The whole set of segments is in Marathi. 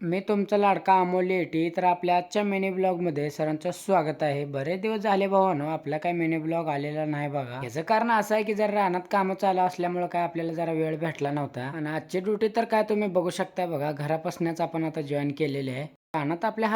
मी तुमचा लाडका अमोल लेटी. तर आपल्या आजच्या मिनी ब्लॉगमध्ये सरांचं स्वागत आहे. बरेच दिवस झाले भावानो आपला काही मिनी ब्लॉग आलेला नाही बघा. याचं कारण असं आहे की जर रानात कामं चालू असल्यामुळे काय आपल्याला जरा वेळ भेटला नव्हता. आणि आजची ड्युटी तर काय तुम्ही बघू शकता बघा, घरापासूनच आपण आता जॉईन केलेली आहे. रानात आपल्या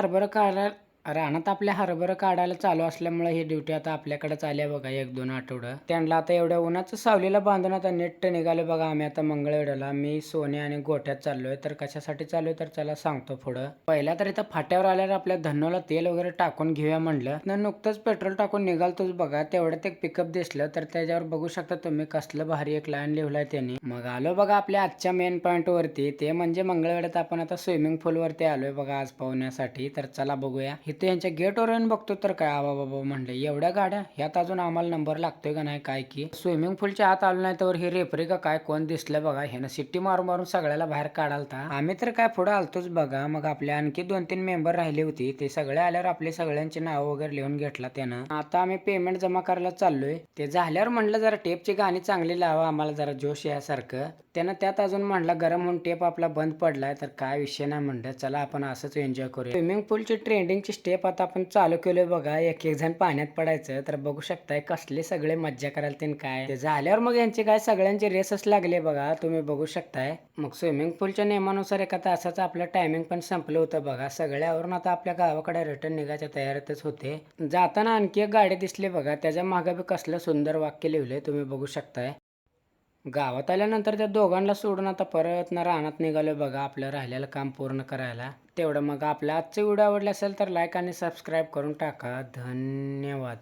हरभरा काढायला चालू असल्यामुळे ही ड्युटी आता आपल्याकडेच आली बघा 1-2 आठवडं. त्यांना आता एवढ्या उन्हाचं सावलीला बांधून आता नेट निघाले बघा. आम्ही आता मंगळवेढ्याला मी सोने आणि गोठ्यात चाललोय. तर कशासाठी चाललोय तर चला सांगतो पुढं. पहिला तर इथं फाट्यावर आल्यावर आपल्या धन्नोला तेल वगैरे टाकून घेऊया म्हणलं. नुकतंच पेट्रोल टाकून निघालतोच बघा, तेवढ्यात एक पिकअप दिसलं. तर त्याच्यावर बघू शकता तुम्ही कसलं भारी एक लाईन लिहिलाय त्यांनी. मग आलो बघा आपल्या आजच्या मेन पॉइंट वरती, ते म्हणजे मंगळवेढ्यात आपण आता स्विमिंग पूल वरती आलोय बघा आज पाहण्यासाठी. तर चला बघूया. इथे यांच्या गेटवर येऊन बघतो तर काय आबा बाबा म्हणले एवढ्या गाड्या, ह्यात अजून आम्हाला नंबर लागतोय का नाही काय की. स्विमिंग पूलच्या आत आलो नाही तर ही रेफरी का काय कोण दिसलं बघा. ह्यानं सिट्टी मारून मारून सगळ्याला बाहेर काढालता. आम्ही तर काय पुढे आलतोच बघा. मग आपल्या आणखी 2-3 मेंबर राहिले होते, ते सगळे आल्यावर आपले सगळ्यांची नाव वगैरे लिहून घेतला त्यानं. आता आम्ही पेमेंट जमा करायला चाललोय. ते झाल्यावर म्हणलं जरा टेपची गाणी चांगली लावा, आम्हाला जरा जोश यासारखं. त्यानं त्यात अजून म्हणला गरम होऊन टेप आपला बंद पडलाय. तर काय विषय नाही म्हणलं, चला आपण असंच एन्जॉय करूया. स्विमिंग पूलची ट्रेंडिंगची स्टेप आता आपण चालू केलोय बघा. एक एक जण पाण्यात पडायचं. तर बघू शकताय कसले सगळे मज्जा करायला ते काय. ते झाल्यावर मग यांचे काय सगळ्यांचे रेसच लागले बघा, तुम्ही बघू शकताय. मग स्विमिंग पूलच्या नियमानुसार एका तासाचं आपलं टायमिंग पण संपलं होतं बघा. सगळ्यावरून आता आपल्या गावाकडे रिटर्न निघायच्या तयारीतच होते. जाताना आणखी एक गाडी दिसली बघा, त्याच्या मागे बी कसलं सुंदर वाक्य लिहिलंय, तुम्ही बघू शकताय. गावात आल्यानंतर त्या दोघांना सोडून आता परत ना रानात निघालो बघा आपलं राहिलेलं काम पूर्ण करायला. तेवढं मग आपला आजचा व्हिडिओ आवडला असेल तर लाईक आणि सबस्क्राईब करून टाका. धन्यवाद.